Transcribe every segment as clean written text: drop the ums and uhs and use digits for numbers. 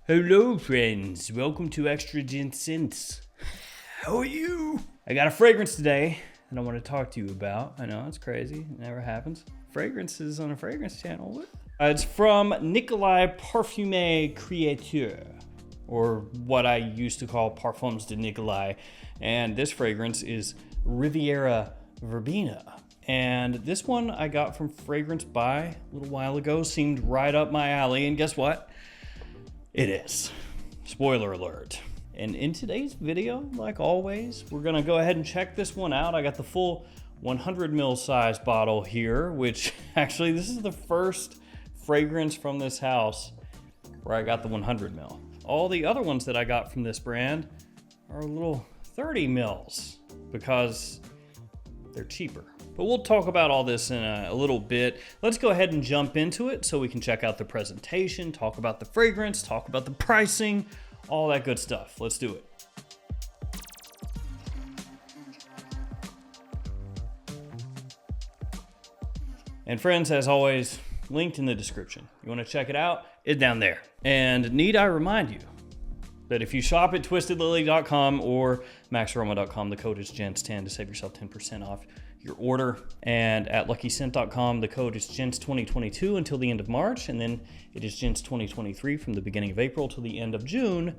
Hello friends, welcome to Extra Gents. How are you? I got a fragrance today that I want to talk to you about. I know, it's crazy, it never happens. Fragrances on a fragrance channel, what? It's from Nicolai Parfume Créateur, or what I used to call Parfums de Nicolai. And this fragrance is Riviera Verbena. And this one I got from Fragrance By a little while ago, seemed right up my alley, and guess what? It is. Spoiler alert. And in today's video, like always, we're gonna go ahead and check this one out. I got the full 100 ml size bottle here, which actually this is the first fragrance from this house where I got the 100 ml. All the other ones that I got from this brand are a little 30 mils because they're cheaper. But we'll talk about all this in a little bit. Let's go ahead and jump into it so we can check out the presentation, talk about the fragrance, talk about the pricing, all that good stuff. Let's do it. And friends, as always, linked in the description. You want to check it out? It's down there. And need I remind you that if you shop at twistedlily.com or maxaroma.com, the code is Gents10 to save yourself 10% off your order. And at luckyscent.com, the code is Gents2022 until the end of March, and then it is Gents2023 from the beginning of April till the end of June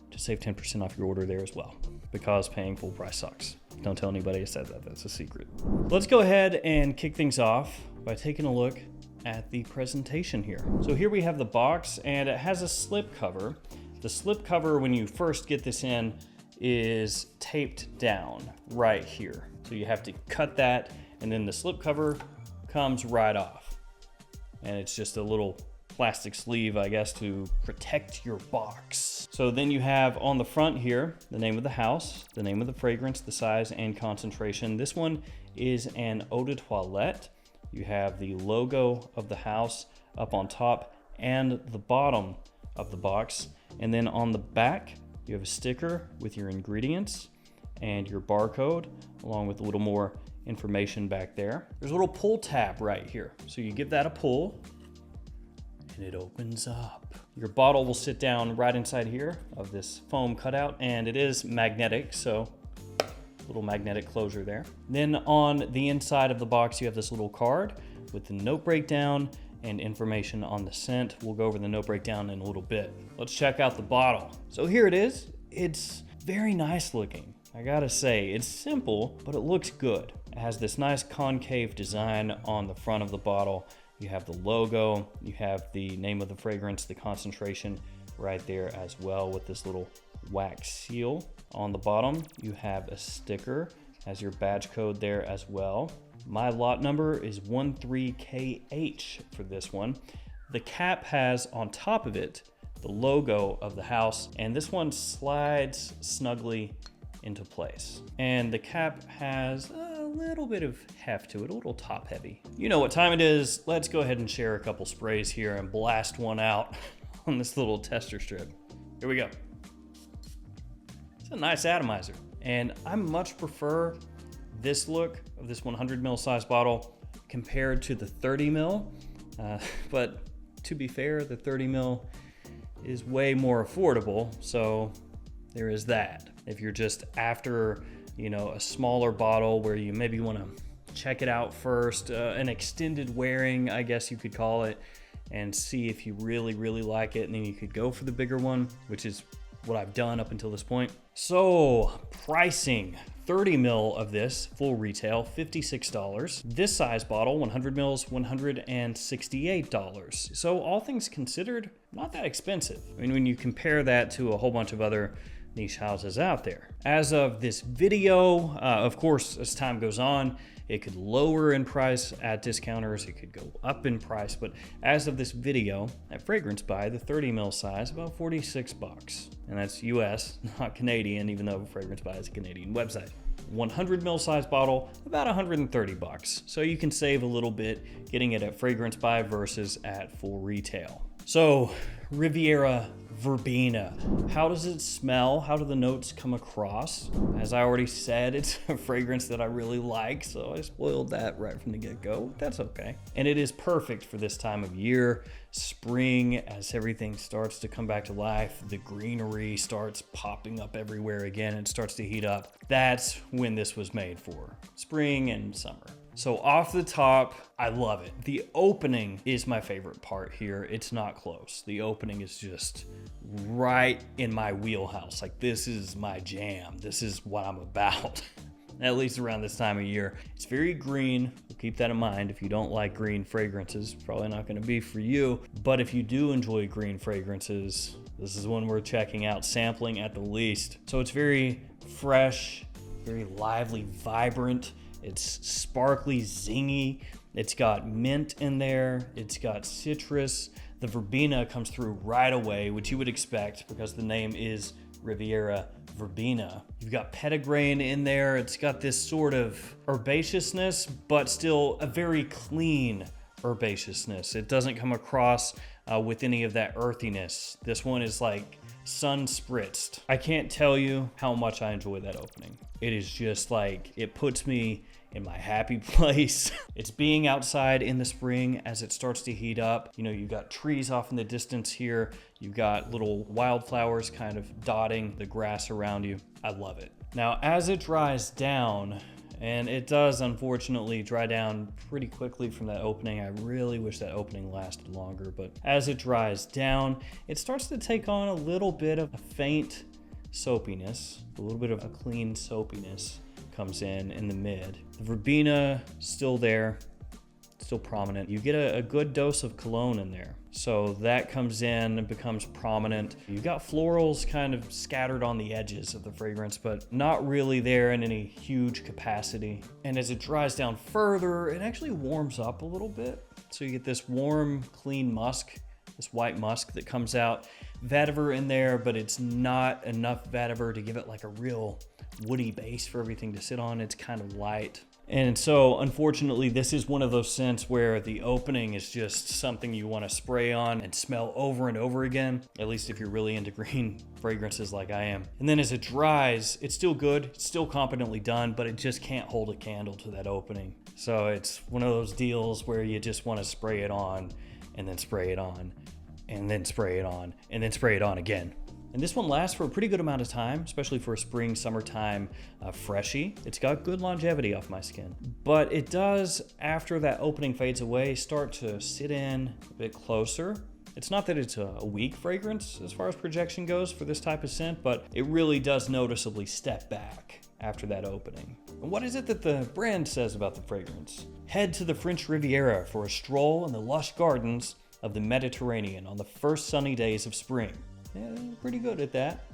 to save 10% off your order there as well, because paying full price sucks. Don't tell anybody I said that, that's a secret. Let's go ahead and kick things off by taking a look at the presentation here. So here we have the box, and it has a slip cover. The slip cover, when you first get this in, is taped down right here. So you have to cut that, and then the slip cover comes right off. And it's just a little plastic sleeve, I guess, to protect your box. So then you have on the front here, the name of the house, the name of the fragrance, the size and concentration. This one is an eau de toilette. You have the logo of the house up on top and the bottom of the box. And then on the back, you have a sticker with your ingredients and your barcode, along with a little more information back there. There's a little pull tab right here. So you give that a pull and it opens up. Your bottle will sit down right inside here of this foam cutout, and it is magnetic, so little magnetic closure there. Then on the inside of the box, you have this little card with the note breakdown and information on the scent. We'll go over the note breakdown in a little bit. Let's check out the bottle. So here it is. It's very nice looking. I gotta say, it's simple, but it looks good. It has this nice concave design on the front of the bottle. You have the logo, you have the name of the fragrance, the concentration right there as well with this little wax seal. On the bottom, you have a sticker, has your badge code there as well. My lot number is 13KH for this one. The cap has on top of it the logo of the house, and this one slides snugly into place. And the cap has a little bit of heft to it, a little top heavy. You know what time it is. Let's go ahead and share a couple sprays here and blast one out on this little tester strip. Here we go. It's a nice atomizer, and I much prefer this look of this 100 ml size bottle compared to the 30 ml. But to be fair, the 30 ml is way more affordable, so there is that. If you're just after, you know, a smaller bottle where you maybe want to check it out first, an extended wearing, I guess you could call it, and see if you really, really like it, and then you could go for the bigger one, which is what I've done up until this point. So pricing, 30 ml of this, full retail, $56. This size bottle, 100 mils, $168. So all things considered, not that expensive. I mean, when you compare that to a whole bunch of other niche houses out there. As of this video, of course, as time goes on, it could lower in price at discounters, it could go up in price, but as of this video, at Fragrance By, the 30 ml size, about 46 bucks. And that's US, not Canadian, even though Fragrance By is a Canadian website. 100 ml size bottle, about 130 bucks. So you can save a little bit getting it at Fragrance By versus at full retail. So Riviera Verbena. How does it smell? How do the notes come across? As I already said, it's a fragrance that I really like, so I spoiled that right from the get-go. That's okay. And it is perfect for this time of year, spring, as everything starts to come back to life. The greenery starts popping up everywhere again and starts to heat up. That's when this was made for, spring and summer. So off the top, I love it. The opening is my favorite part here. It's not close. The opening is just right in my wheelhouse. Like, this is my jam. This is what I'm about. At least around this time of year. It's very green. Keep that in mind. If you don't like green fragrances, probably not going to be for you. But if you do enjoy green fragrances, this is one worth checking out, sampling at the least. So it's very fresh, very lively, vibrant. It's sparkly, zingy. It's got mint in there. It's got citrus. The verbena comes through right away, which you would expect because the name is Riviera Verbena. You've got petitgrain in there. It's got this sort of herbaceousness, but still a very clean herbaceousness. It doesn't come across with any of that earthiness. This one is like sun spritzed. I can't tell you how much I enjoy that opening. It is just like, it puts me in my happy place. It's being outside in the spring as it starts to heat up. You know, you've got trees off in the distance here. You've got little wildflowers kind of dotting the grass around you. I love it. Now, as it dries down, and it does unfortunately dry down pretty quickly from that opening. I really wish that opening lasted longer, but as it dries down, it starts to take on a little bit of a faint soapiness, a little bit of a clean soapiness comes in the mid. The verbena still there, still prominent. You get a good dose of cologne in there. So that comes in and becomes prominent. You've got florals kind of scattered on the edges of the fragrance, but not really there in any huge capacity. And as it dries down further, it actually warms up a little bit. So you get this warm, clean musk, this white musk that comes out. Vetiver in there, but it's not enough vetiver to give it like a real woody base for everything to sit on. It's kind of light. And so, unfortunately, this is one of those scents where the opening is just something you want to spray on and smell over and over again, at least if you're really into green fragrances like I am. And then as it dries, it's still good, it's still competently done, but it just can't hold a candle to that opening. So it's one of those deals where you just want to spray it on, and then spray it on, and then spray it on, and then spray it on again. And this one lasts for a pretty good amount of time, especially for a spring, summertime freshie. It's got good longevity off my skin. But it does, after that opening fades away, start to sit in a bit closer. It's not that it's a weak fragrance as far as projection goes for this type of scent, but it really does noticeably step back after that opening. And what is it that the brand says about the fragrance? Head to the French Riviera for a stroll in the lush gardens of the Mediterranean on the first sunny days of spring. Yeah, pretty good at that.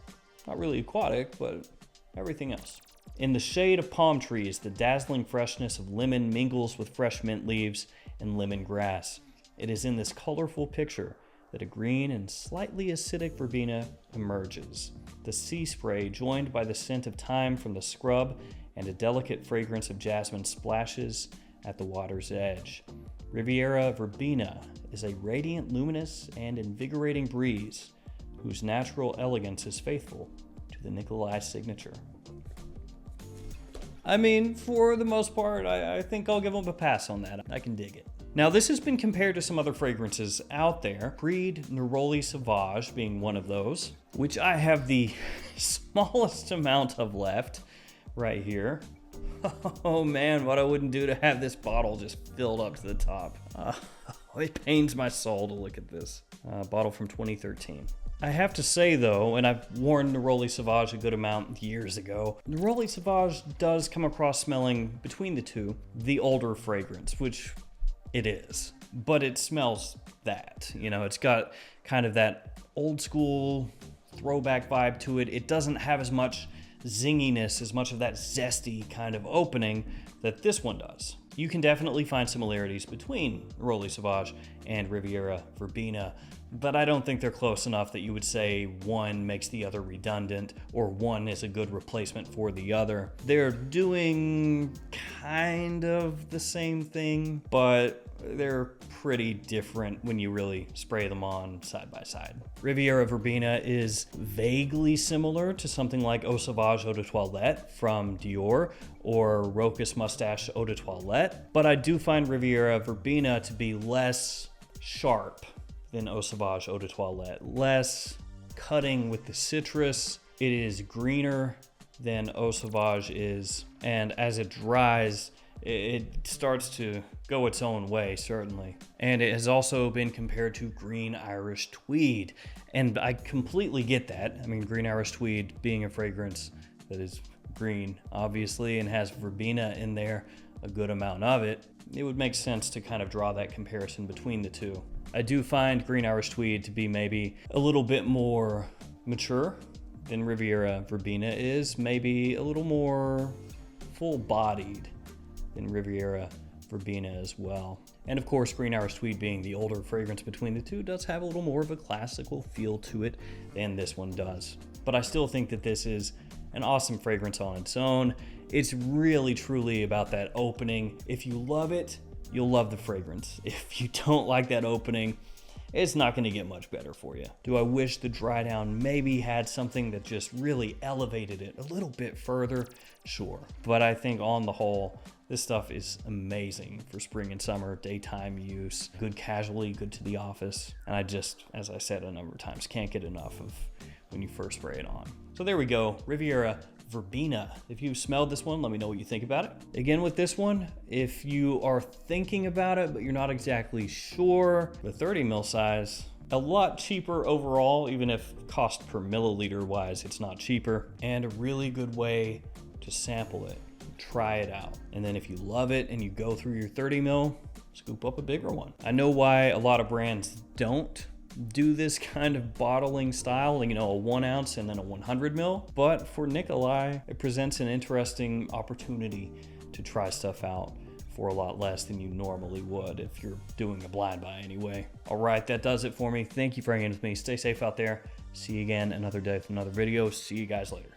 Not really aquatic, but everything else. In the shade of palm trees, the dazzling freshness of lemon mingles with fresh mint leaves and lemongrass. It is in this colorful picture that a green and slightly acidic verbena emerges. The sea spray, joined by the scent of thyme from the scrub and a delicate fragrance of jasmine, splashes at the water's edge. Riviera Verbena is a radiant, luminous, and invigorating breeze whose natural elegance is faithful to the Nicolai signature. I mean, for the most part, I think I'll give them a pass on that. I can dig it. Now, this has been compared to some other fragrances out there, Creed Neroli Sauvage being one of those, which I have the smallest amount of left right here. Oh man, what I wouldn't do to have this bottle just filled up to the top. It pains my soul to look at this. Bottle from 2013. I have to say though, and I've worn Neroli Sauvage a good amount years ago, Neroli Sauvage does come across smelling, between the two, the older fragrance, which it is. But it smells that, you know, it's got kind of that old school throwback vibe to it. It doesn't have as much zinginess, as much of that zesty kind of opening that this one does. You can definitely find similarities between Neroli Sauvage and Riviera Verbena, but I don't think they're close enough that you would say one makes the other redundant or one is a good replacement for the other. They're doing kind of the same thing, but they're pretty different when you really spray them on side by side. Riviera Verbena is vaguely similar to something like Eau Sauvage Eau de Toilette from Dior or Rocus Mustache Eau de Toilette, but I do find Riviera Verbena to be less sharp than Eau Sauvage Eau de Toilette, less cutting with the citrus. It is greener than Eau Sauvage is, and as it dries, it starts to go its own way, certainly. And it has also been compared to Green Irish Tweed, and I completely get that. I mean, Green Irish Tweed being a fragrance that is green, obviously, and has verbena in there, a good amount of it, it would make sense to kind of draw that comparison between the two. I do find Green Irish Tweed to be maybe a little bit more mature than Riviera Verbena is, maybe a little more full-bodied than Riviera Verbena as well. And of course, Green Irish Tweed being the older fragrance between the two does have a little more of a classical feel to it than this one does. But I still think that this is an awesome fragrance on its own. It's really truly about that opening. If you love it, you'll love the fragrance. If you don't like that opening, it's not gonna get much better for you. Do I wish the dry down maybe had something that just really elevated it a little bit further? Sure. But I think on the whole, this stuff is amazing for spring and summer, daytime use, good casually, good to the office. And I just, as I said a number of times, can't get enough of when you first spray it on. So there we go, Riviera Verbena. If you've smelled this one, let me know what you think about it. Again, with this one, if you are thinking about it, but you're not exactly sure, the 30 ml size, a lot cheaper overall, even if cost per milliliter wise, it's not cheaper, and a really good way to sample it, try it out. And then if you love it and you go through your 30 ml, scoop up a bigger one. I know why a lot of brands don't do this kind of bottling style, you know, a 1 ounce and then a 100 ml. But for Nicolai, it presents an interesting opportunity to try stuff out for a lot less than you normally would if you're doing a blind buy anyway. All right, that does it for me. Thank you for hanging with me. Stay safe out there. See you again another day with another video. See you guys later.